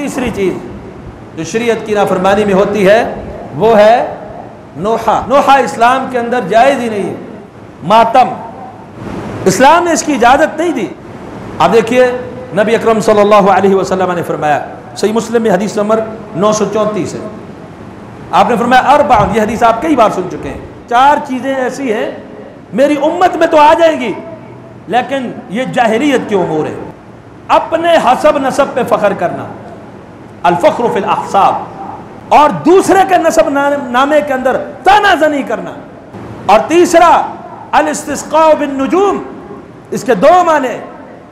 تیسری چیز جو شریعت کی نافرمانی میں ہوتی ہے وہ ہے نوحہ۔ نوحہ اسلام کے اندر جائز ہی نہیں ہے، ماتم اسلام نے اس کی اجازت نہیں دی۔ آپ دیکھیے نبی اکرم صلی اللہ علیہ وسلم نے فرمایا، صحیح مسلم میں حدیث نمبر 934 ہے، آپ نے فرمایا اربع، یہ حدیث آپ کئی بار سن چکے ہیں، 4 چیزیں ایسی ہیں میری امت میں تو آ جائیں گی لیکن یہ جاہلیت کے امور ہیں۔ اپنے حسب نسب پہ فخر کرنا، الفخر فی الاحساب، اور دوسرے کے نسب نامے کے اندر طعنہ زنی کرنا، اور تیسرا الاستسقاء بالنجوم، اس کے 2 معنی،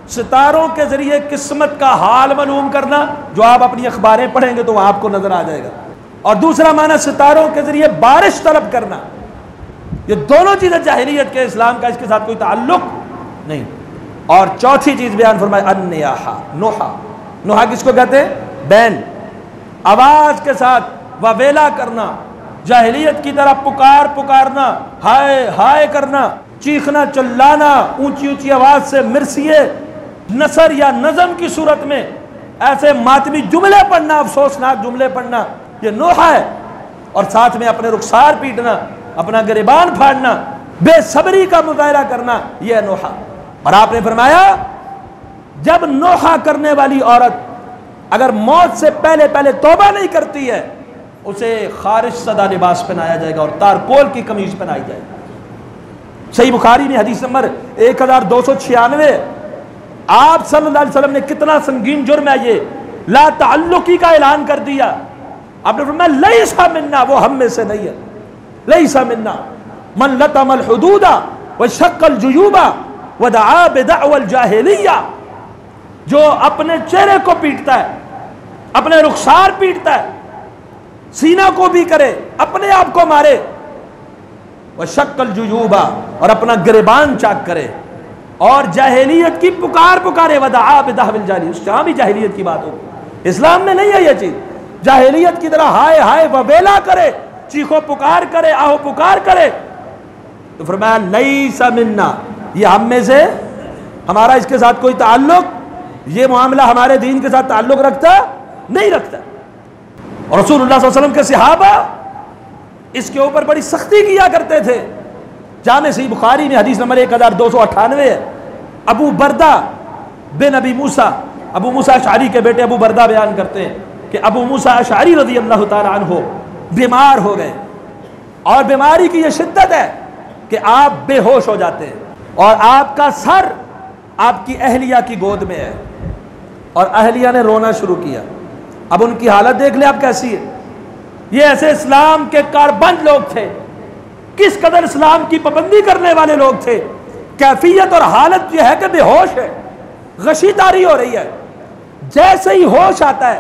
ستاروں کے ذریعے قسمت کا حال معلوم کرنا، جو آپ اپنی اخباریں پڑھیں گے تو وہ آپ کو نظر آ جائے گا، اور دوسرا معنی ستاروں کے ذریعے بارش طلب کرنا۔ یہ دونوں چیزیں جاہلیت کے، اسلام کا اس کے ساتھ کوئی تعلق نہیں۔ اور چوتھی چیز بیان فرمائے النیاحہ، نوحہ۔ نوحہ کس کو کہتے ہیں؟ بین، آواز کے ساتھ وویلا کرنا، جاہلیت کی طرح پکارنا، ہائے ہائے کرنا، چیخنا چلانا، اونچی اونچی آواز سے مرثیے نثر یا نظم کی صورت میں ایسے ماتمی جملے پڑھنا، افسوسناک جملے پڑھنا، یہ نوحہ ہے۔ اور ساتھ میں اپنے رخسار پیٹنا، اپنا گریبان پھاڑنا، بے صبری کا مظاہرہ کرنا، یہ نوحہ۔ اور آپ نے فرمایا جب نوحہ کرنے والی عورت اگر موت سے پہلے توبہ نہیں کرتی ہے، اسے خارج سدا لباس پہنایا جائے گا اور تارکول کی قمیض پہنائی جائے گی۔ صحیح بخاری میں حدیث نمبر 1296، آپ صلی اللہ علیہ وسلم نے کتنا سنگین جرم ہے یہ، لا تعلقی کا اعلان کر دیا۔ آپ نے فرمایا لیس منا، وہ ہم میں سے نہیں ہے، لیس منا من لطم الحدود وشق الجیوب ودعا بدعوى الجاہلیہ، جو اپنے چہرے کو پیٹتا ہے، اپنے رخسار پیٹتا ہے، سینہ کو بھی کرے، اپنے آپ کو مارے، وشق الجیوب، اور اپنا گریبان چاک کرے، اور جاہلیت کی پکارے، ودعا بدعوى الجاہلیہ، اس جہاں بھی جاہلیت کی بات ہو، اسلام میں نہیں ہے یہ چیز۔ جاہلیت کی طرح ہائے ہائے وویلا کرے، چیخو پکار کرے، آہو پکار کرے، تو فرمایا لیس منا، یہ ہم میں سے، ہمارا اس کے ساتھ کوئی تعلق، یہ معاملہ ہمارے دین کے ساتھ تعلق رکھتا نہیں رکھتا۔ اور رسول اللہ صلی اللہ علیہ وسلم کے صحابہ اس کے اوپر بڑی سختی کیا کرتے تھے۔ جامع صحیح بخاری میں حدیث نمبر 1298 ہے، ابو بردہ بن ابی موسیٰ، ابو موسیٰ اشعری کے بیٹے ابو بردہ بیان کرتے ہیں کہ ابو موسیٰ اشعری رضی اللہ تعالی عنہ بیمار ہو گئے، اور بیماری کی یہ شدت ہے کہ آپ بے ہوش ہو جاتے ہیں، اور آپ کا سر آپ کی اہلیہ کی گود میں ہے، اور اہلیہ نے رونا شروع کیا۔ اب ان کی حالت دیکھ لیں آپ کیسی ہے۔ یہ ایسے اسلام کے کاربند لوگ تھے، کس قدر اسلام کی پابندی کرنے والے لوگ تھے، کیفیت اور حالت یہ ہے کہ بے ہوش ہے، غشی تاری ہو رہی ہے۔ جیسے ہی ہوش آتا ہے،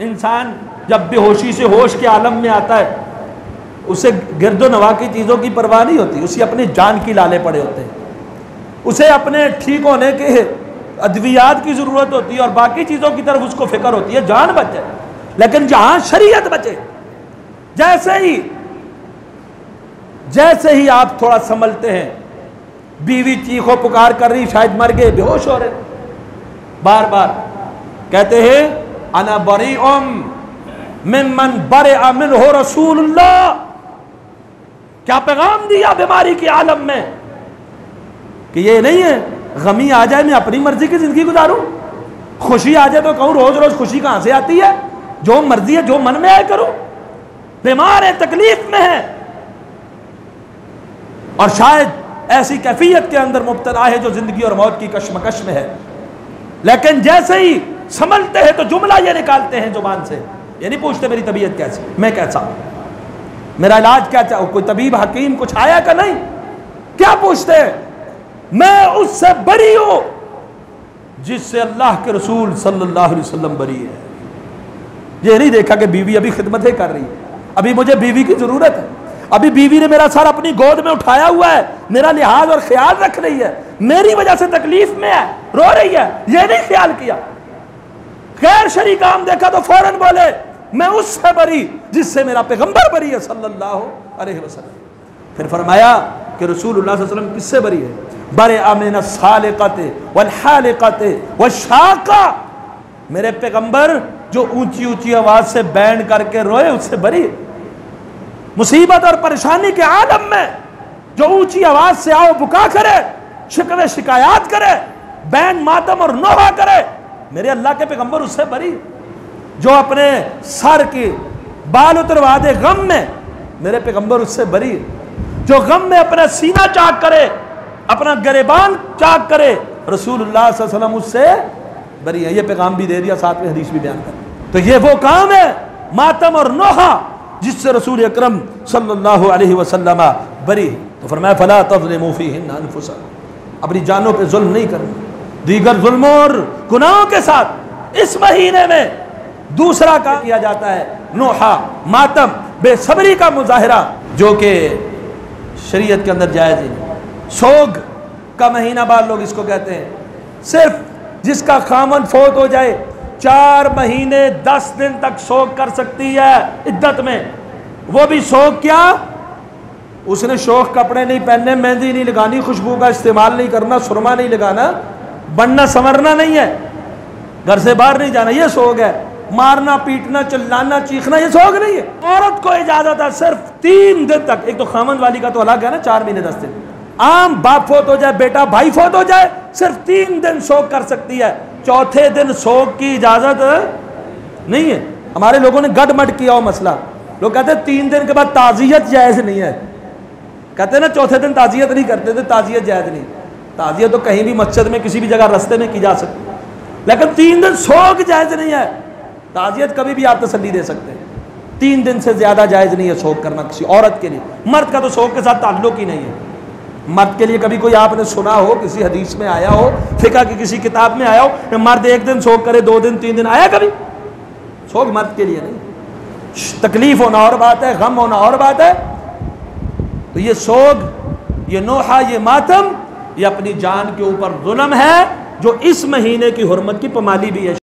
انسان جب بے ہوشی سے ہوش کے عالم میں آتا ہے، اسے گرد و نواح کی چیزوں کی پرواہ نہیں ہوتی، اسے اپنی جان کی لالے پڑے ہوتے ہیں، اسے اپنے ٹھیک ہونے کے ادویات کی ضرورت ہوتی ہے، اور باقی چیزوں کی طرف اس کو فکر ہوتی ہے، جان بچے۔ لیکن جہاں شریعت بچے، جیسے ہی آپ تھوڑا سنبھلتے ہیں، بیوی چیخو پکار کر رہی، شاید مر گئے، بے ہوش ہو رہے، بار بار کہتے ہیں انا بریء ممن برئ منہ رسول اللہ۔ کیا پیغام دیا بیماری کے عالم میں کہ یہ نہیں ہے غمی آ جائے میں اپنی مرضی کی زندگی گزاروں، خوشی آ جائے تو کہوں روز روز خوشی کہاں سے آتی ہے، جو مرضی ہے جو من میں آئے کروں۔ بیمار ہے، تکلیف میں ہے، اور شاید ایسی کیفیت کے اندر مبتلا ہے جو زندگی اور موت کی کشمکش میں ہے، لیکن جیسے ہی سنبھلتے ہیں تو جملہ یہ نکالتے ہیں زبان سے، یہ نہیں پوچھتے میری طبیعت کیسی، میں کیسا ہوں، میرا علاج کیا چاہوں، کوئی طبیب حکیم کچھ آیا کہ نہیں، کیا پوچھتے ہیں؟ میں اس سے بری ہوں جس سے اللہ کے رسول صلی اللہ علیہ وسلم بری ہے۔ یہ نہیں دیکھا کہ بیوی ابھی خدمتیں کر رہی ہے، ابھی مجھے بیوی کی ضرورت ہے، ابھی بیوی نے میرا سر اپنی گود میں اٹھایا ہوا ہے، میرا لحاظ اور خیال رکھ رہی ہے، میری وجہ سے تکلیف میں ہے، رو رہی ہے، یہ نہیں خیال کیا۔ غیر شرعی کام دیکھا تو فوراً بولے میں اس سے بری جس سے میرا پیغمبر بری ہے صلی اللہ علیہ وسلم۔ پھر فرمایا کہ رسول اللہ صلی اللہ علیہ وسلم کس سے بری ہے؟ برئ من السالقۃ والحالقۃ والشاقۃ، میرے پیغمبر جو اونچی اونچی آواز سے بینڈ کر کے روئے اس سے بری. مصیبت اور پریشانی کے عالم میں جو اونچی آواز سے آؤ بکا کرے, شکوے شکایات کرے, بین ماتم اور نوحہ کرے, میرے اللہ کے پیغمبر اس سے بری. جو اپنے سر کی بال اتروا دے غم میں, میرے پیغمبر اس سے بری. جو غم میں اپنا سینہ چاک کرے, اپنا گریبان چاک کرے, رسول اللہ صلی اللہ علیہ وسلم اس سے بری ہے. یہ پیغام بھی دے دیا, ساتھ میں حدیث بھی بیان کر. تو یہ وہ کام ہے ماتم اور نوحہ جس سے رسول اکرم صلی اللہ علیہ وسلم بری. تو فرمایا فلا تظلموا فیہن انفسکم, اپنی جانوں پہ ظلم نہیں کرنا. دیگر ظلموں اور گناہوں کے ساتھ اس مہینے میں دوسرا کام کیا جاتا ہے نوحہ, ماتم, بے صبری کا مظاہرہ, جو کہ شریعت کے اندر جائز ہی نہیں. سوگ کا مہینہ بعض لوگ اس کو کہتے ہیں. صرف جس کا خامن فوت ہو جائے 4 مہینے 10 دن تک سوگ کر سکتی ہے عدت میں. وہ بھی سوگ کیا, اس نے شوخ کپڑے نہیں پہننے, مہندی نہیں لگانی, خوشبو کا استعمال نہیں کرنا, سرما نہیں لگانا, بننا سنورنا نہیں ہے, گھر سے باہر نہیں جانا, یہ سوگ ہے. مارنا پیٹنا چلانا چیخنا یہ سوگ نہیں ہے. عورت کو اجازت ہے صرف 3 دن تک. ایک تو خامن والی کا تو الگ ہے نا, 4 مہینے 10 دن. عام باپ فوت ہو جائے, بیٹا بھائی فوت ہو جائے, صرف 3 دن سوگ کر سکتی ہے. چوتھے دن سوگ کی اجازت نہیں ہے. ہمارے لوگوں نے گڈ مڈ کیا ہو مسئلہ. لوگ کہتے ہیں 3 دن کے بعد تعزیت جائز نہیں ہے. کہتے ہیں نا چوتھے دن تعزیت نہیں کرتے تھے, تعزیت جائز نہیں. تعزیت تو کہیں بھی مسجد میں کسی بھی جگہ رستے میں کی جا سکتی, لیکن 3 دن سوگ جائز نہیں ہے. تعزیت کبھی بھی آپ تسلی دے سکتے ہیں. 3 دن سے زیادہ جائز نہیں ہے سوگ کرنا کسی عورت کے لیے. مرد کا تو سوگ کے ساتھ تعلق ہی نہیں ہے. مرد کے لیے کبھی کوئی آپ نے سنا ہو, کسی حدیث میں آیا ہو, فقہ کی کسی کتاب میں آیا ہو کہ مرد 1 دن سوگ کرے, 2 دن 3 دن, آیا کبھی؟ سوگ مرد کے لیے نہیں. تکلیف ہونا اور بات ہے, غم ہونا اور بات ہے. تو یہ سوگ, یہ نوحہ, یہ ماتم, یہ اپنی جان کے اوپر ظلم ہے جو اس مہینے کی حرمت کی پامالی بھی ہے.